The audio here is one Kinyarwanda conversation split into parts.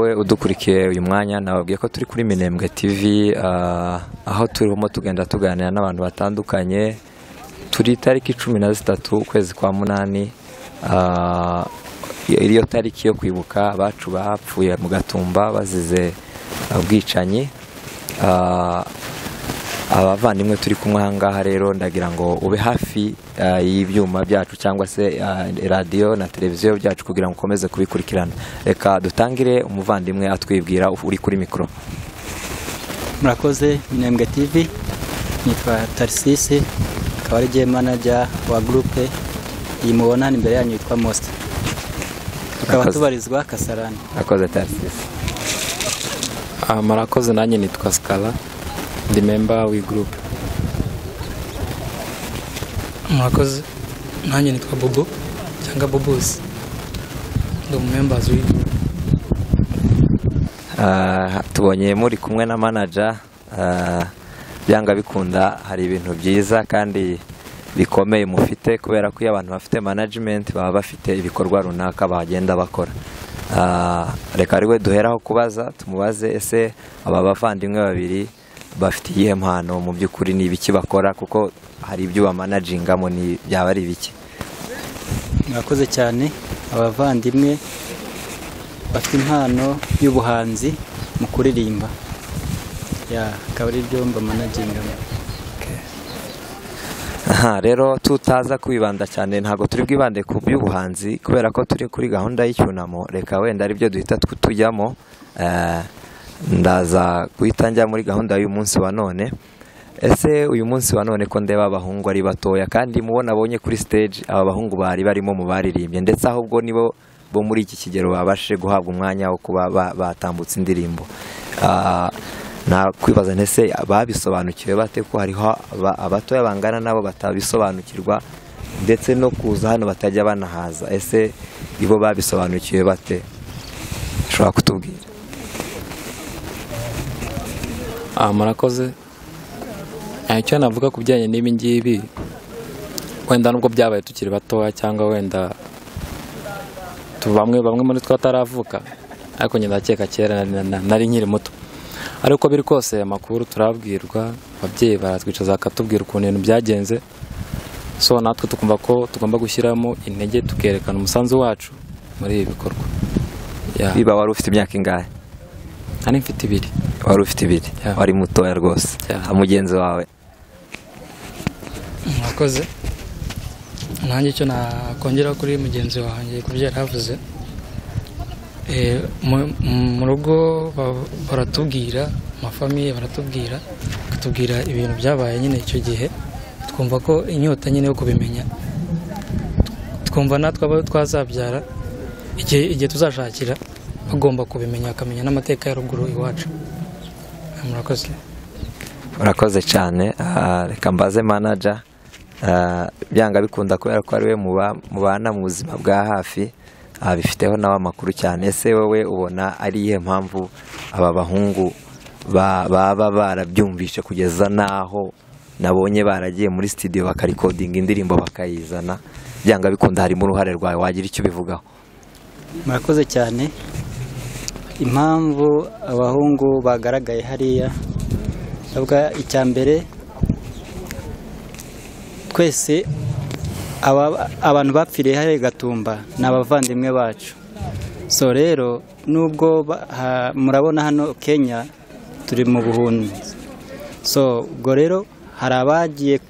we udukurikiye uyu mwanya nababwiye ko turi kuri Minembwe TV aho turimo tugenda tuganira n'abantu batandukanye. Turi tariki 13 ukwezi kwa munani, iriyo tariki yo kwibuka abacu bapfuye mu Gatumba bazize ubwicanyi. Abavandimwe turi kumwe ahangaha rero ndagira ngo ube hafi y'ibyuma byacu cyangwa se radio na televiziyo byacu kugira ngo ukomeze kubikurikirana. Reka dutangire umuvandimwe atwibwira uri kuri mikro. Murakoze Minembwe TV, nitwa Tarsisi, akaba ari game manager wa groupe iyi mubona imbere yanyu yitwa Most. Tukaba tubarizwa Kasarani. Murakoze Tarsisi. Murakoze nanjye nitwa Scala, ndi member we group. Murakoze nanjye nitwa Bobo cyangwa Bobos, ndi members we. Tubonye muri kumwe na manager, byanga bikunda hari ibintu byiza kandi bikomeye mufite, kubera ko abantu bafite management baba bafite ibikorwa runaka bagenda bakora. Reka ariwe duheraho kubaza, tumubaze ese aba bavandimwe babiri bafite iyihe mpano mu by'ukuri ni ibiki bakora, kuko hari ibyo bamanagingamo ni byaba ari biki. Murakoze cyane. Abavandimwe bafite impano y'ubuhanzi mu kuririmba, akaba ari byo bamanagingamo. Rero tutaza kwibanda cyane, ntago turi bwibande ku by'ubuhanzi kubera ko turi kuri gahunda y'icyunamo. Reka wenda ari byo duhita tujyamo. Ndaza guhita njya muri gahunda y'uyu munsi wa none. Ese uyu munsi wa none ko ndeba abahungu ari batoya kandi mubona abonye kuri stage aba bahungu bari barimo mu baririmbye, ndetse ahubwo nibo bo muri iki kigero babashe guhabwa umwanya wo kuba batambutse indirimbo. Na kwibaza ntese babisobanukiwe bate ko hariho abatoya bangana nabo batabisobanukirwa, ndetse no kuza hano batajya banahaza. Ese ibo babisobanukiwe bate? Ushobora kutubwira? Murakoze. Icyo navuga ku bijyanye n'ibi ngibi, wenda nubwo byabaye tukiri batoya cyangwa wenda bamwe muri twa taravuka, ariko nyine ndakeka kera nari nkiri muto. Ariko biri kose amakuru turabwirwa, ababyeyi baratwicaza akatubwira ukuntu ibintu byagenze, so natwe tukumva ko tugomba gushyiramo intege tukerekana umusanzu wacu muri ibi bikorwa. Biba wari ufite imyaka ingahe? Nari mfite 2. Wari ufite 2? Wari mutoya rwose. Mugenzi wawe? Murakoze. Nanjye cyo nakongera kuri mugenzi wanjye kubyo yaravuze. Mu rugo baratubwira, amafamiye baratubwira, katubwira ibintu byabaye nyine icyo gihe, twumva ko inyota nyine yo kubimenya, twumva natwe abo twazabyara igihe tuzashakira bagomba kubimenya, akamenya n'amateka ya ruguru iwacu. Murakoze. Murakoze cyane. Reka mbaze manager, byanga bikunda kubera ko ari we mubana mu buzima bwa hafi, bifiteho nawe amakuru cyane. Ese wowe ubona ari iyihe mpamvu aba bahungu baba barabyumvishe kugeza naho nabonye baragiye muri studio bakarikodinga indirimbo bakayizana? Byanga bikunda harimo uruhare rwawe, wagira icyo bivugaho? Murakoze cyane. Impamvu abahungu bagaragaye hariya, ndavuga icya mbere, twese abantu bapfiriye hariya Gatumba ni abavandimwe bacu. So rero nubwo murabona hano Kenya turi mu buhunzi, so ubwo rero hari abagiye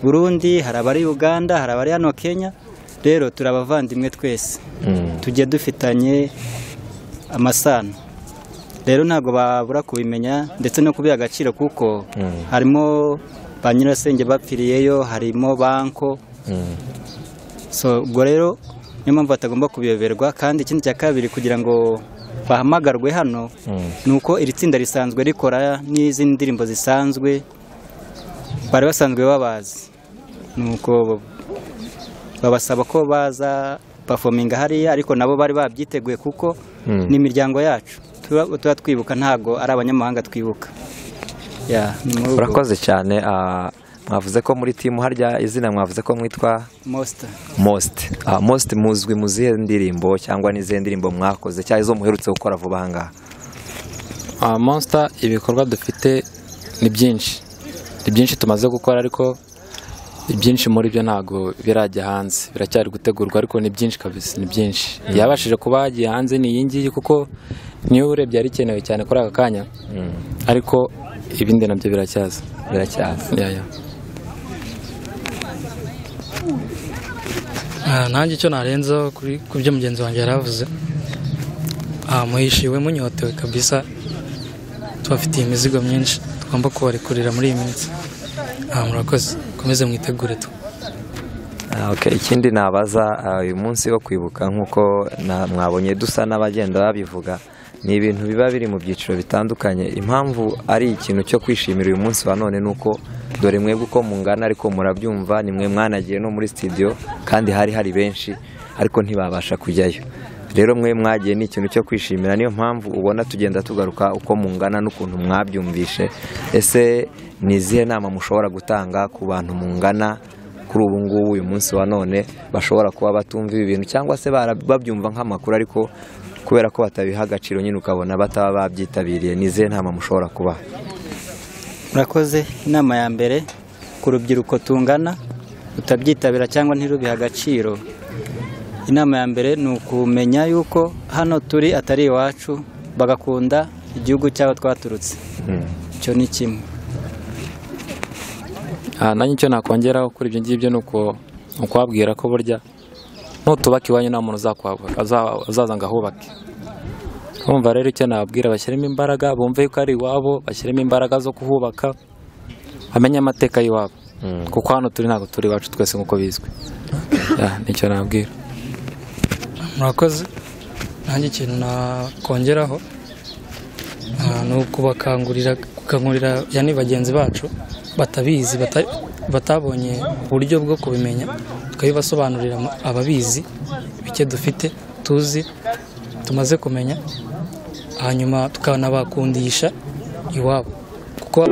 Burundi, hari abari Uganda, hari abari hano Kenya, rero turi abavandimwe twese. Tujye dufitanye amasano, rero ntabwo babura kubimenya ndetse no kubiha agaciro, kuko harimo ba nyirasenge bapfiriyeyo, harimo banko. So ubwo rero niyo mpamvu batagomba kubiyoberwa. Kandi ikindi cya kabiri, kugira ngo bahamagarwe hano, nuko iri tsinda risanzwe rikora n'izindi ndirimbo zisanzwe bari basanzwe babazi, nuko babasaba ko baza performinga hariya, ariko nabo bari babyiteguye kuko ni imiryango yacu tuba twibuka, ntago ari abanyamahanga twibuka. Murakoze cyane. mwavuze ko muri timu harya izina mwavuze ko mwitwa Most muzwi mu zihe ndirimbo cyangwa n'izihe ndirimbo mwakoze cyangwa izo muherutse gukora vuba aha ngaha? Monster ibikorwa dufite ni byinshi tumaze gukora, ariko ibyinshi muri byo ntago birajya hanze, biracyari gutegurwa, ariko ni byinshi kabisa, ni byinshi. Yabashije kuba yagiye hanze ni iyi ngiyi, kuko niyo urebye ari ikenewe cyane kuri aka kanya, ariko ibindi nabyo biracyaza. Nanjye icyo narenzaho ku byo mugenzi wanjye yaravuze, muhishiwe munyotewe kabisa, tubafitiye imizigo myinshi tugomba kubarekurira muri iyi minsi. Murakoze, komeze mwitegure tu. Ikindi nabaza, uyu munsi wo kwibuka nk'uko mwabonye dusa n'abagenda babivuga, ni ibintu biba biri mu byiciro bitandukanye. Impamvu ari ikintu cyo kwishimira uyu munsi wa none nuko dore mwebwe uko mungana, ariko murabyumva, ni mwe mwanagiye no muri studio kandi hari benshi ariko ntibabasha kujyayo. Rero mwe mwagiye ni ikintu cyo kwishimira, niyo mpamvu ubona tugenda tugaruka uko mungana n'ukuntu mwabyumvishe. Ese ni izihe nama mushobora gutanga ku bantu mungana kuri ubu ngubu uyu munsi wa none bashobora kuba batumva ibi bintu cyangwa se babyumva nk'amakuru ariko kubera ko batabiha agaciro nyine ukabona bataba babyitabiriye? Ni izihe nama mushobora kubaha? Murakoze. Inama ya mbere ku rubyiruko tungana utabyitabira cyangwa ntirubiha agaciro, inama ya mbere ni ukumenya yuko hano turi atari iwacu, bagakunda igihugu cy'aho twaturutse. Icyo ni kimwe. Nanjye icyo nakongeraho kuri ibyo ngibyo ni ukwabwira ko burya nutubaka iwanyu nta muntu azaza ngo ahubake. Urumva rero icyo nababwira, bashyiremo imbaraga, bumve yuko ari iwabo, bashyiremo imbaraga zo kuhubaka, bamenye amateka y'iwabo, kuko hano turi ntabwo turi iwacu twese nk'uko bizwi. Nicyo nababwira. Murakoze. Nanjye ikintu nakongeraho ni ukubakangurira yani bagenzi bacu batabizi, batabonye uburyo bwo kubimenya, tukabibasobanurira ababizi bike dufite tuzi tumaze kumenya, hanyuma tukanabakundisha iwabo, kuko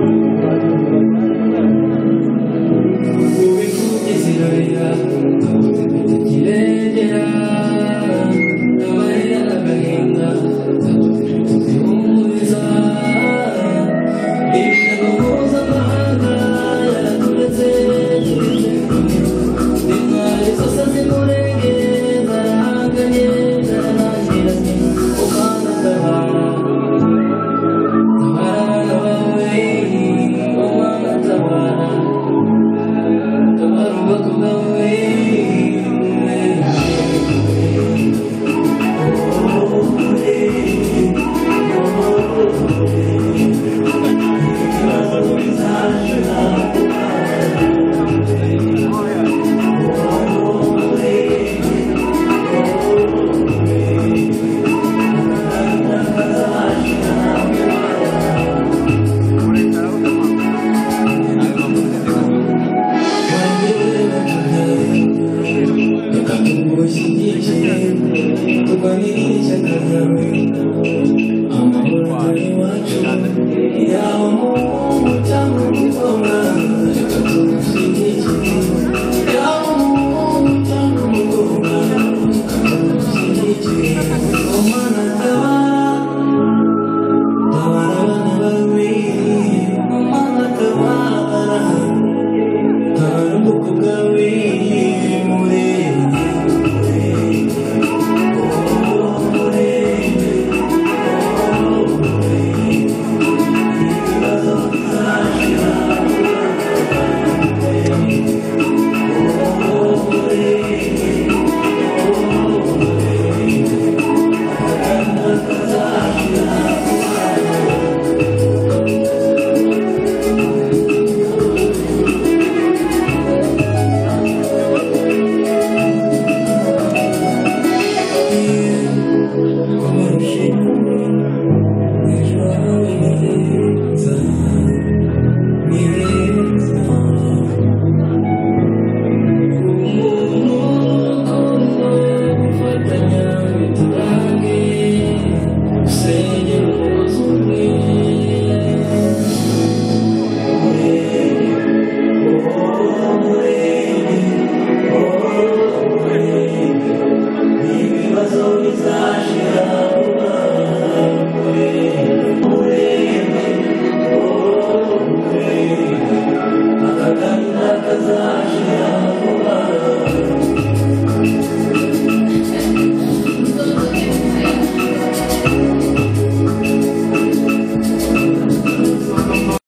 Yeah.